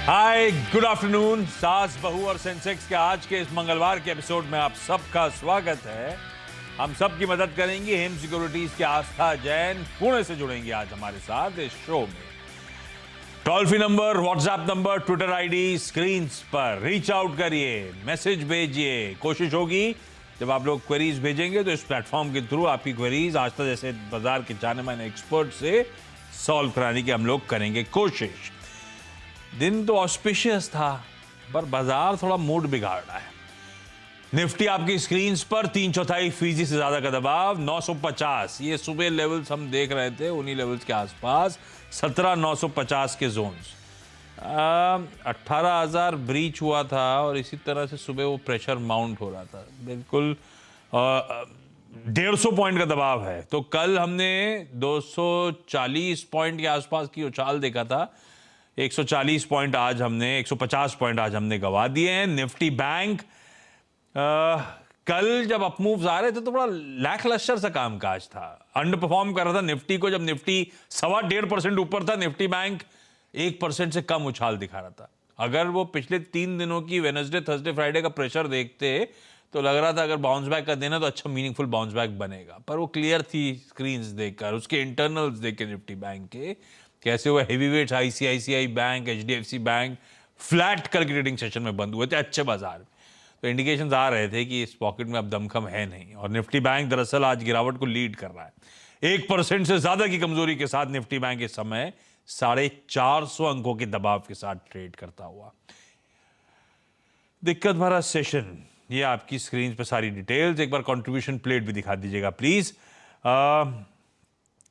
हाय, good afternoon. सास बहू और सेंसेक्स के आज के इस मंगलवार के एपिसोड में आप सबका स्वागत है। हम सब की मदद करेंगे हेम सिक्योरिटीज के आस्था जैन पुणे से जुड़ेंगे आज हमारे साथ इस शो में। Toll free number, WhatsApp number, Twitter ID screen पर रीच आउट करिए, मैसेज भेजिए। कोशिश होगी जब आप लोग क्वेरीज भेजेंगे तो इस प्लेटफॉर्म के थ्रू आपकी क्वेरीज आस्था जैसे बाजार के जाने माने एक्सपर्ट से सॉल्व कराने की हम लोग करेंगे कोशिश। दिन तो ऑस्पिशियस था पर बाजार थोड़ा मूड बिगाड़ रहा है। निफ्टी आपकी स्क्रीन पर 3/4% से ज्यादा का दबाव 950। ये सुबह लेवल्स हम देख रहे थे, उन्हीं लेवल्स के आसपास 17,950 के जोन्स। 18,000 ब्रीच हुआ था और इसी तरह से सुबह वो प्रेशर माउंट हो रहा था। बिल्कुल 150 पॉइंट का दबाव है। तो कल हमने 240 पॉइंट के आसपास की उछाल देखा था। 140 पॉइंट आज हमने 150 पॉइंट आज हमने गवा दिए हैं। निफ्टी बैंक कल जब अपमूव्स आ रहे थे तो बड़ा लैकलस्टर सा कामकाज था, अंडर परफॉर्म कर रहा था निफ्टी को। जब निफ्टी 1.25% ऊपर था, निफ्टी बैंक 1% से कम उछाल दिखा रहा था। अगर वो पिछले 3 दिनों की वेडनेसडे, थर्सडे, फ्राइडे का प्रेशर देखते तो लग रहा था अगर बाउंस बैक का देना तो अच्छा मीनिंगफुल बाउंस बैक बनेगा, पर वो क्लियर थी स्क्रीन्स देखकर, उसके इंटरनल्स देख के निफ्टी बैंक के कैसे हुए। Heavyweights ICICI bank, HDFC bank flat कल की ट्रेडिंग सेशन में बंद हुए थे अच्छे बाजार में। तो इंडिकेशंस आ रहे थे कि इस पॉकेट में अब दमखम है नहीं, और निफ्टी बैंक दरअसल आज गिरावट को लीड कर रहा है। 1% से ज्यादा की कमजोरी के साथ निफ्टी बैंक इस समय 450 अंकों के दबाव के साथ ट्रेड करता हुआ। दिक्कत भरा सेशन, ये आपकी स्क्रीन पर सारी डिटेल्स। एक बार कंट्रीब्यूशन प्लेट भी दिखा दीजिएगा please.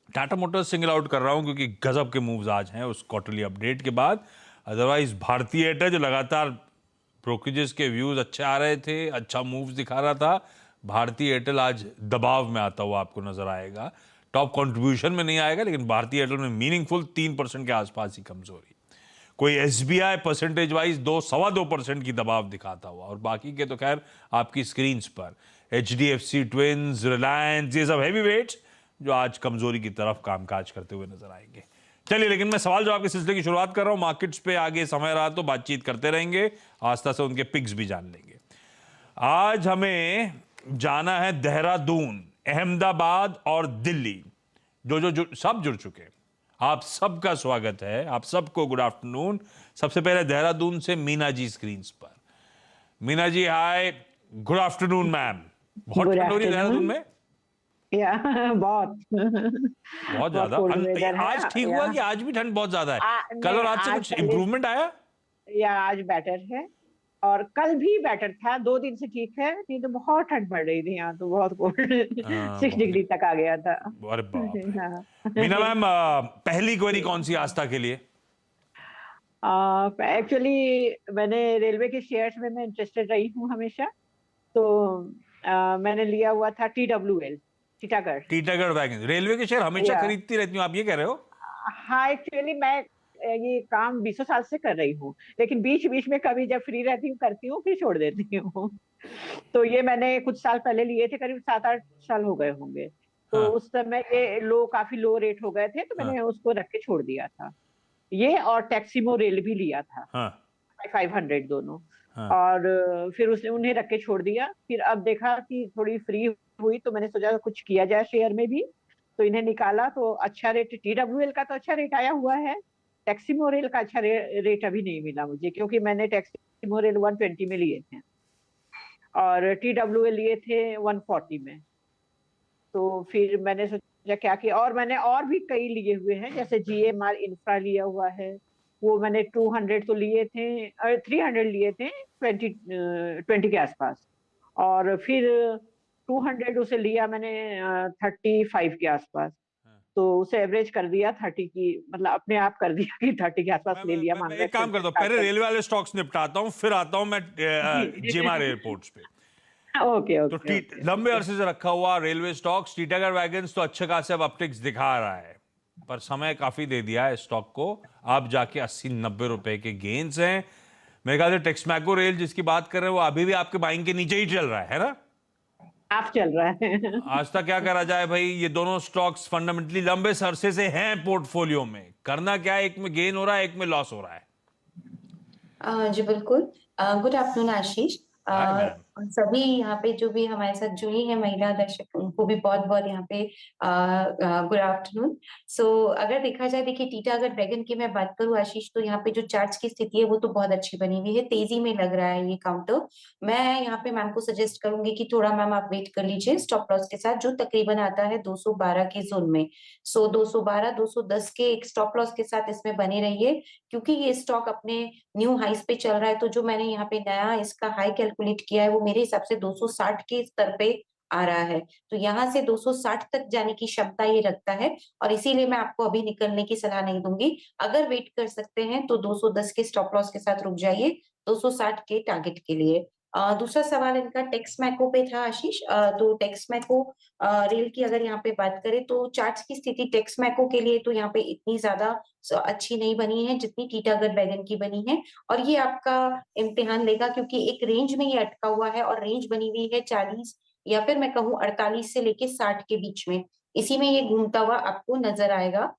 Tata Motors single out कर रहा हूं क्योंकि गजब के मूव्स आज हैं उस क्वार्टरली अपडेट के बाद। अदरवाइज भारतीय एयरटेल जो लगातार ब्रोकरेजेस के व्यूज अच्छे आ रहे थे, अच्छा मूव्स दिखा रहा था, भारतीय एयरटेल आज दबाव में आता हुआ आपको नजर आएगा। टॉप कंट्रीब्यूशन में नहीं आएगा, लेकिन भारतीय एयरटेल में मीनिंगफुल 3% के आसपास ही कमजोरी। कोई एसबीआई परसेंटेज वाइज 2-2.25% की दबाव दिखाता हुआ, और बाकी के तो खैर आपकी स्क्रीन पर एचडीएफसी, ट्विंस, रिलायंस, ये सब हैवी वेट्स जो आज कमजोरी की तरफ कामकाज करते हुए नजर आएंगे। चलिए, लेकिन मैं सवाल जवाब के सिलसिले की शुरुआत कर रहा हूं। मार्केट्स पे आगे समय रहा तो बातचीत करते रहेंगे, आस्था से उनके पिक्स भी जान लेंगे। आज हमें जाना है देहरादून, अहमदाबाद और दिल्ली, जो सब जुड़ चुके हैं। आप सबका स्वागत है, आप सबको गुड आफ्टरनून। सबसे पहले देहरादून से मीना जी स्क्रीन पर। मीना जी हाय, गुड आफ्टरनून मैम। बहुत ठंड हो रही है देहरादून में? या बहुत ज्यादा। आज ठीक हुआ कि आज भी ठंड बहुत ज्यादा है? कल और आज से कुछ इंप्रूवमेंट आया या आज बेटर है? और कल भी बेटर था, 2 दिन से ठीक है, नहीं तो बहुत ठंड पड़ रही थी यहाँ तो, बहुत कोल्ड 6 डिग्री तक आ गया था। अरे बाप रे। मीना मैम, पहली क्वेरी कौन सी आस्था के लिए? एक्चुअली मैंने रेलवे के शेयर्स में मैं इंटरेस्टेड रही हूँ हमेशा, तो मैंने लिया हुआ था TWL, टीटागढ़ वैगन। रेलवे के शेयर हमेशा खरीदती रहती हूँ, आप ये कह रहे हो? हाँ, एक्चुअली मैं ये काम 20 साल से कर रही हूँ, लेकिन बीच बीच में कभी जब फ्री रहती हूँ करती हूँ, फिर छोड़ देती हूँ। तो ये मैंने कुछ साल पहले लिए थे, करीब 7-8 साल हो गए होंगे। तो हाँ। उस समय ये काफी लो रेट हो गए थे, तो मैंने उसको रख के छोड़ दिया था। ये और टैक्सीमो रेल भी लिया था। हाँ। 500 दोनों। हाँ। और फिर उसने उन्हें रख के छोड़ दिया। फिर अब देखा कि थोड़ी फ्री हुई तो मैंने सोचा कुछ किया जाए शेयर में भी, तो इन्हें निकाला तो अच्छा रेट, TWL का तो अच्छा रेट आया हुआ है। टैक्सीमो रेल का अच्छा रेट अभी नहीं मिला मुझे, क्योंकि मैंने टैक्सीमो रेल 120 में लिए थे और TWL लिए थे 140 में। तो फिर मैंने सोचा क्या कि, और मैंने और भी कई लिए हुए हैं, जैसे GMR इंफ्रा लिया हुआ है, वो मैंने 200 तो लिए थे, 300 लिए थे 20 के आसपास। और फिर 200 उसे लिया मैंने 35 के आसपास। तो उसे एवरेज कर दिया 30 की, मतलब अपने आप कर दिया कि 30 के आसपास ले लिया। मैं एक काम करता हूँ, पहले रेलवे वाले स्टॉक्स निपटाता हूँ, फिर आता हूँ मैं GMR एयरपोर्ट्स पे। ओके तो लंबे अरसे से रखा हुआ रेलवे स्टॉक्स, टीटागढ़ वैगन्स तो अच्छे खासे अब अपटिक्स दिखा रहा है, पर समय काफी दे दिया है स्टॉक को। अब जाके 80-90 रुपए के गेन्स हैं। मेरे ख्याल से टेक्समैको रेल जिसकी बात कर रहे हैं वो अभी भी आपके बाइंग के नीचे ही चल रहा है ना? आप चल रहा है। आज तक क्या करा जाए भाई, ये दोनों स्टॉक्स फंडामेंटली लंबे अरसे से हैं पोर्टफोलियो में। करना क्या है, एक में गेन हो रहा है, एक में लॉस हो रहा है। जी बिल्कुल। Good afternoon Ashish. Hi ma'am. सभी यहाँ पे जो भी हमारे साथ जुड़ी हैं महिला दर्शक उनको भी बहुत-बहुत यहाँ पे गुड आफ्टरनून। सो अगर देखा जाए, देखिए टीटागढ़ ड्रैगन की मैं बात करूँ आशीष, तो यहाँ पे जो चार्ट्स की स्थिति है वो तो बहुत अच्छी बनी हुई है, तेज़ी में लग रहा है ये काउंटर। मैं यहाँ पे मैम को सजेस्ट करूँगी कि थोड़ा मैम आप वेट कर लीजिए स्टॉप लॉस के साथ, जो तकरीबन आता है 212 के ज़ोन में। सो 212, 210 के एक स्टॉप लॉस के साथ इसमें बने रहिए, क्योंकि ये स्टॉक अपने न्यू हाइस पे चल रहा है। तो जो मैंने यहाँ पे नया इसका हाई कैलकुलेट किया है वो मेरे हिसाब से 260 के स्तर पे आ रहा है। तो यहाँ से 260 तक जाने की क्षमता ये रखता है, और इसीलिए मैं आपको अभी निकलने की सलाह नहीं दूँगी। अगर वेट कर सकते हैं तो 210 के स्टॉप लॉस के साथ रुक जाइए, 260 के टारगेट के लिए। दूसरा सवाल इनका टेक्समैको पे था आशीष। तो टेक्समैको रेल की अगर यहाँ पे बात करें तो चार्ट्स की स्थिति टेक्समैको के लिए तो यहाँ पे इतनी ज़्यादा अच्छी नहीं बनी है जितनी टीटागढ़ वैगन की बनी है, और ये आपका इम्तिहान लेगा, क्योंकि एक रेंज में ये अटका हुआ है और रेंज बनी हुई है 40 या फिर मैं कहूँ 48 से लेके 60 के बीच में। इसी में ये घूमता हुआ आपको नज़र आएगा।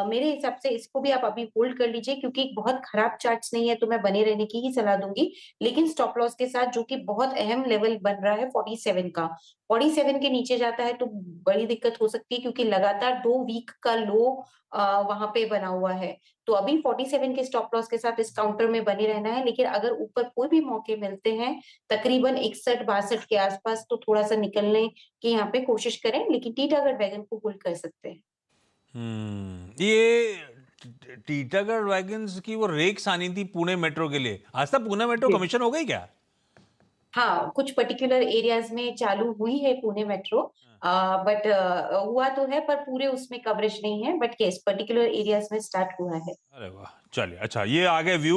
मेरे हिसाब से इसको भी आप अभी होल्ड कर लीजिए, क्योंकि एक बहुत खराब चार्ट्स नहीं है, तो मैं बने रहने की ही सलाह दूँगी। लेकिन स्टॉप लॉस के साथ, जो कि बहुत अहम लेवल बन रहा है 47 का। 47 के नीचे जाता है तो बड़ी दिक्कत हो सकती है, क्योंकि लगातार 2 वीक का लो वहाँ पे बना हुआ है। तो अभी 47 के स्टॉप लॉस के साथ इस काउंटर में बने रहना है, लेकिन अगर ऊपर कोई भी मौके मिलते हैं, तकरीबन 61-62 के आस-पास, तो थोड़ा-सा निकलने की यहाँ पे कोशिश करें, लेकिन टीटागढ़ वैगन को होल्ड कर सकते हैं। ये टीटागढ़ वैगन्स की वो रेक्स आनी थी पुणे मेट्रो के लिए, आज तक पुणे मेट्रो जी। कमीशन हो गई क्या? हाँ, कुछ पर्टिकुलर एरियाज़ में चालू हुई है पुणे मेट्रो, बट हुआ तो है, पर पूरे उसमें कवरेज नहीं है, बट येस पर्टिकुलर एरियाज़ में स्टार्ट हुआ है। अरे वाह! चलिए, अच्छा ये आ गए व्यू